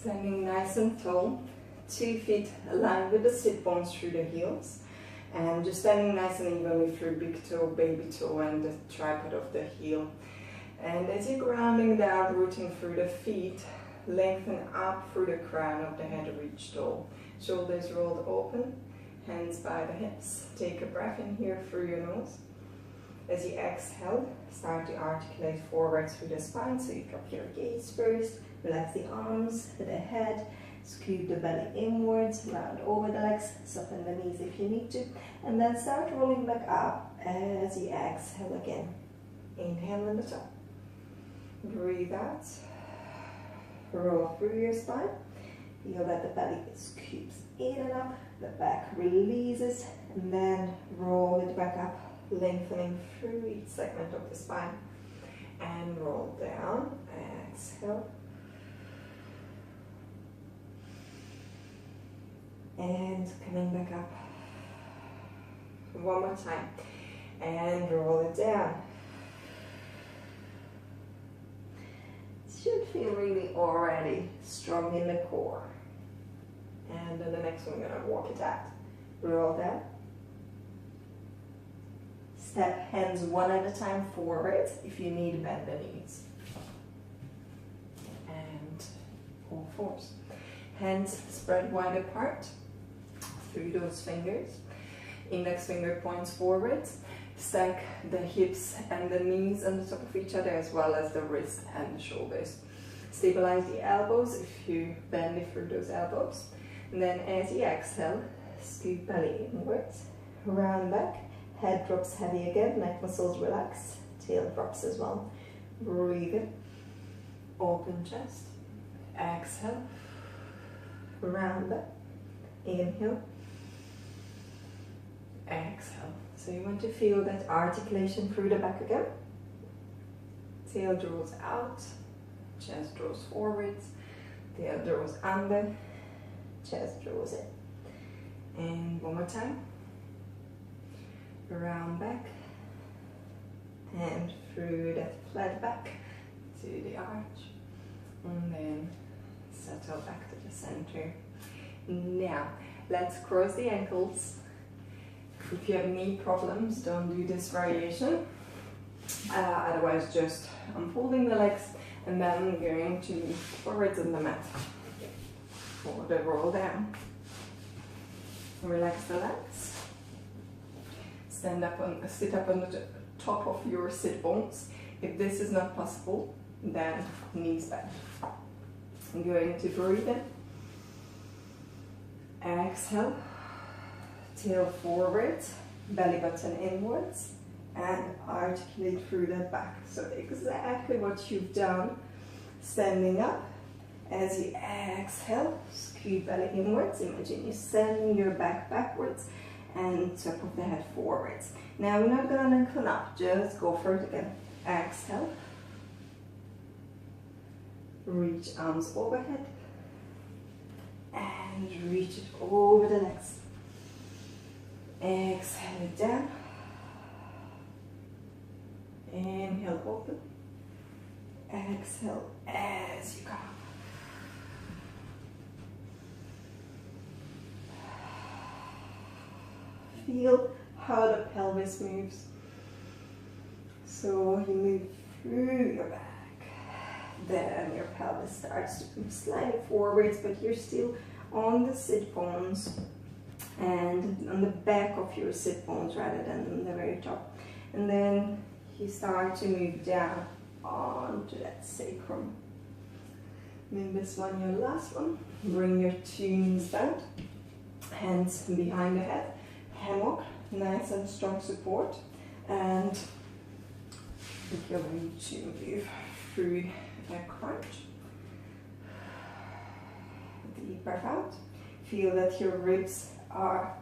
Standing nice and tall, 2 feet aligned with the sit bones through the heels. And just standing nice and evenly through big toe, baby toe, and the tripod of the heel. And as you're grounding down, rooting through the feet, lengthen up through the crown of the head, reach tall. Shoulders rolled open, hands by the hips. Take a breath in here through your nose. As you exhale, start to articulate forwards through the spine. So you drop your gaze first, relax the arms, the head, scoop the belly inwards, round over the legs, soften the knees if you need to, and then start rolling back up as you exhale again. Inhale in the top. Breathe out. Roll through your spine. Feel that the belly scoops in and up, the back releases, and then roll it back up, lengthening through each segment of the spine. And roll down. Exhale. And coming back up. One more time. And roll it down. Should feel really already strong in the core. And then the next one, we're going to walk it out. Roll down. Step hands one at a time forward. If you need, bend the knees. And all fours. Hands spread wide apart through those fingers. Index finger points forwards. Stack the hips and the knees on the top of each other, as well as the wrists and the shoulders. Stabilize the elbows if you bend through those elbows. And then as you exhale, scoop belly inwards, round back, head drops heavy again, neck muscles relax, tail drops as well. Breathe in, open chest, exhale, round back, inhale, exhale. So you want to feel that articulation through the back again. Tail draws out, chest draws forwards, tail draws under, chest draws in. And one more time. Round back and through that flat back to the arch. And then settle back to the center. Now, let's cross the ankles. If you have knee problems, don't do this variation. Otherwise, just unfolding the legs and then going to move forwards on the mat for the roll down. Relax the legs. Sit up on the top of your sit bones. If this is not possible, then knees back. I'm going to breathe in. Exhale. Tail forwards, belly button inwards, and articulate through the back. So exactly what you've done, standing up. As you exhale, scoop belly inwards. Imagine you send your back backwards and top of the head forwards. Now we're not going to lengthen up, just go for it again. Exhale. Reach arms overhead. And reach it over the legs. Exhale it down. Inhale, open. Exhale as you come up. Feel how the pelvis moves. So you move through your back. Then your pelvis starts to move slightly forwards, but you're still on the sit bones and on the back of your sit bones rather than on the very top. And then you start to move down onto that sacrum. Make this one your last one. Bring your two knees down, hands behind the head, hammock, nice and strong support, and you're going to move through a crunch. Deep breath out. Feel that your ribs are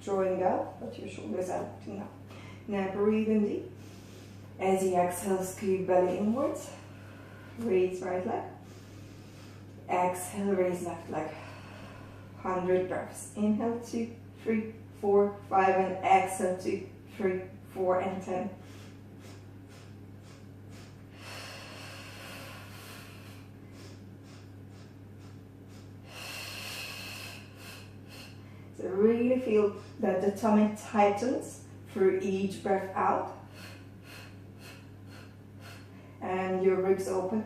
drawing up, but your shoulders are lifting up. Now breathe in deep. As you exhale, scoop belly inwards. Raise right leg. Exhale, raise left leg. 100 breaths. Inhale, 2, 3, 4, 5, and exhale, 2, 3, 4, and 10. So really feel that the tummy tightens through each breath out. And your ribs open.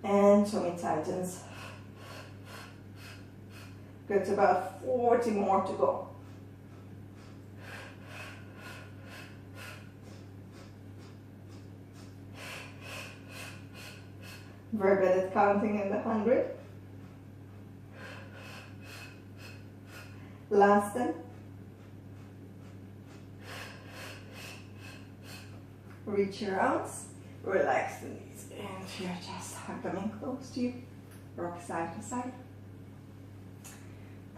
And tummy tightens. Got about 40 more to go. Very good at counting in the 100. Last 10. Reach your arms, relax the knees into your chest, hug them in close to you, rock side to side.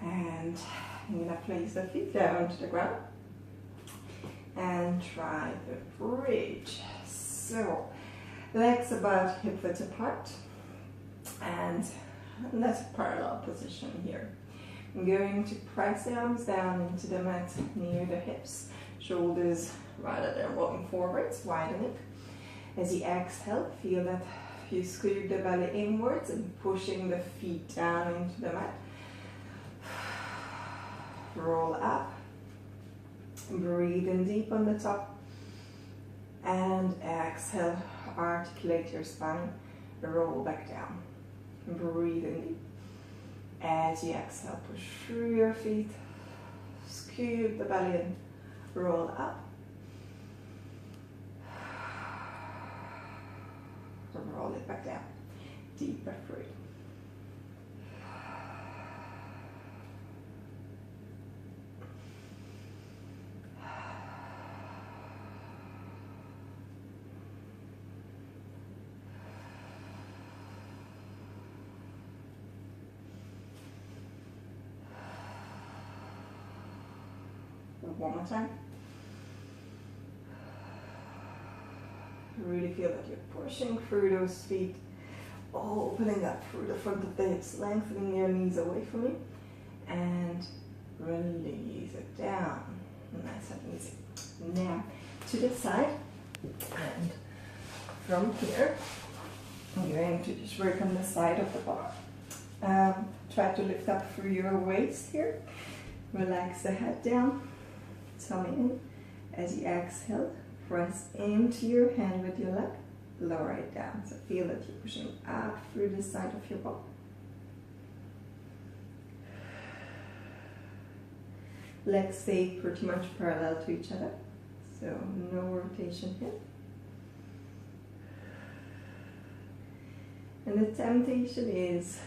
And I'm going to place the feet down to the ground and try the bridge. So, legs about hip width apart, and that's a parallel position here. I'm going to press the arms down into the mat near the hips, shoulders rather than rolling forwards, widening. As you exhale, feel that you scoop the belly inwards and pushing the feet down into the mat. Roll up, breathe in deep on the top, and exhale, articulate your spine, roll back down. Breathe in deep. As you exhale, push through your feet, scoop the belly in, roll up, roll it back down. Deep breath through. One more time. Really feel that you're pushing through those feet, opening up through the front of the hips, lengthening your knees away from you, and release it down. Nice and easy. Now to the side, and from here, I'm going to just work on the side of the bar. Try to lift up through your waist here. Relax the head down. Tummy in. As you exhale, press into your hand with your leg, lower it down. So feel that you're pushing up through the side of your body. Legs stay pretty much parallel to each other, so no rotation here. And the temptation is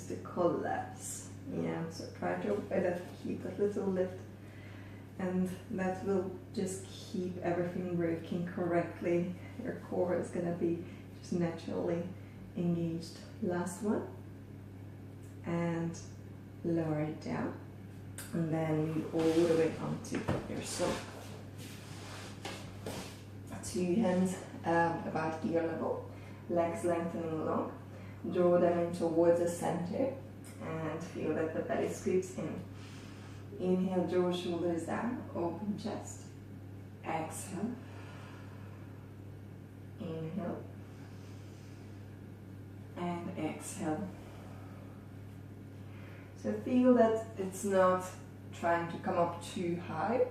to collapse. Yeah, so try to keep that little lift, and that will just keep everything working correctly. Your core is going to be just naturally engaged. Last one, and lower it down, and then all the way onto your stomach. Two hands about ear level, legs lengthening along. Draw them in towards the center, and feel that the belly scoops in. Inhale, draw shoulders down, open chest. Exhale. Inhale. And exhale. So feel that it's not trying to come up too high.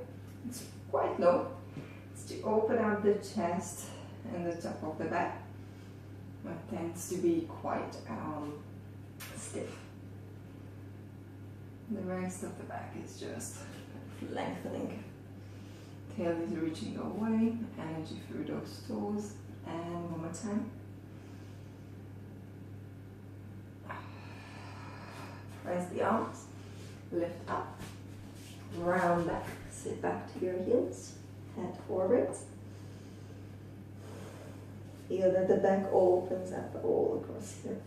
It's quite low. It's to open up the chest and the top of the back. What tends to be quite stiff. The rest of the back is just lengthening. Tail is reaching away, energy through those toes, and one more time. Press the arms, lift up, round back, sit back to your heels, head forwards. Feel that the back opens up all across here.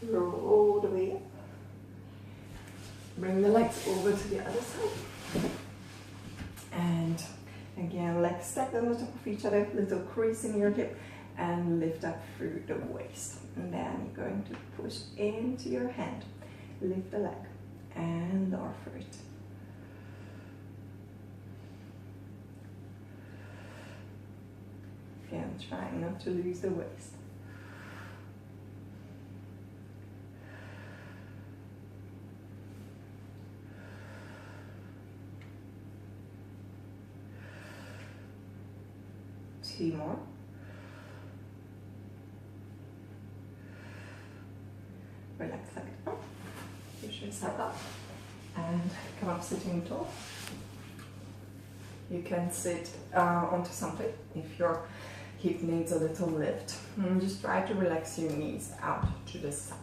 Roll all the way up. Bring the legs over to the other side. And again, legs stacked on the top of each other, little crease in your hip, and lift up through the waist. And then you're going to push into your hand. Lift the leg and lower for it. Again, trying not to lose the waist. Two more. Relax like that. Push yourself up and come up sitting tall. You can sit onto something if your hip needs a little lift. And just try to relax your knees out to the side.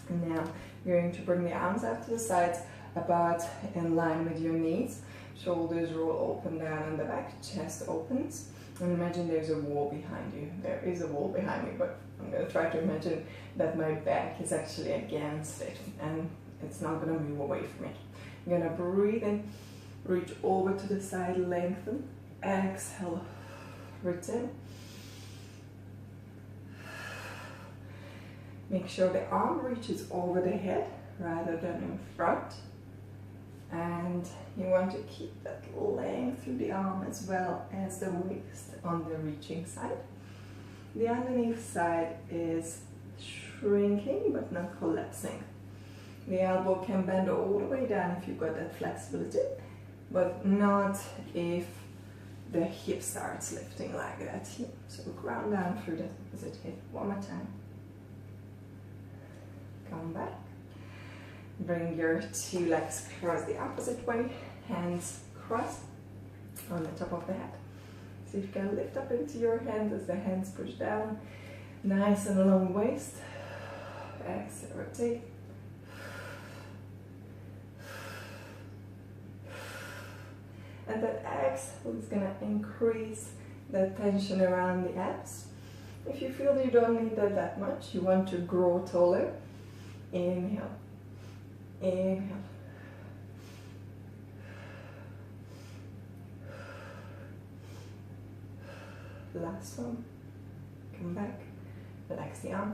And now you're going to bring the arms out to the sides, about in line with your knees. Shoulders roll open down in the back, chest opens. And imagine there's a wall behind you. There is a wall behind me, but I'm going to try to imagine that my back is actually against it and it's not going to move away from it. I'm going to breathe in, reach over to the side, lengthen, exhale, return. Make sure the arm reaches over the head rather than in front. And you want to keep that length through the arm as well as the waist on the reaching side. The underneath side is shrinking but not collapsing. The elbow can bend all the way down if you've got that flexibility, but not if the hip starts lifting like that. So ground down through that opposite hip. One more time. Come back. Bring your two legs across the opposite way, hands crossed on the top of the head. So you can lift up into your hands as the hands push down. Nice and long waist. Exhale, rotate. And that exhale is going to increase the tension around the abs. If you feel you don't need that much, you want to grow taller, inhale. Inhale. Last one. Come back. Relax the arm.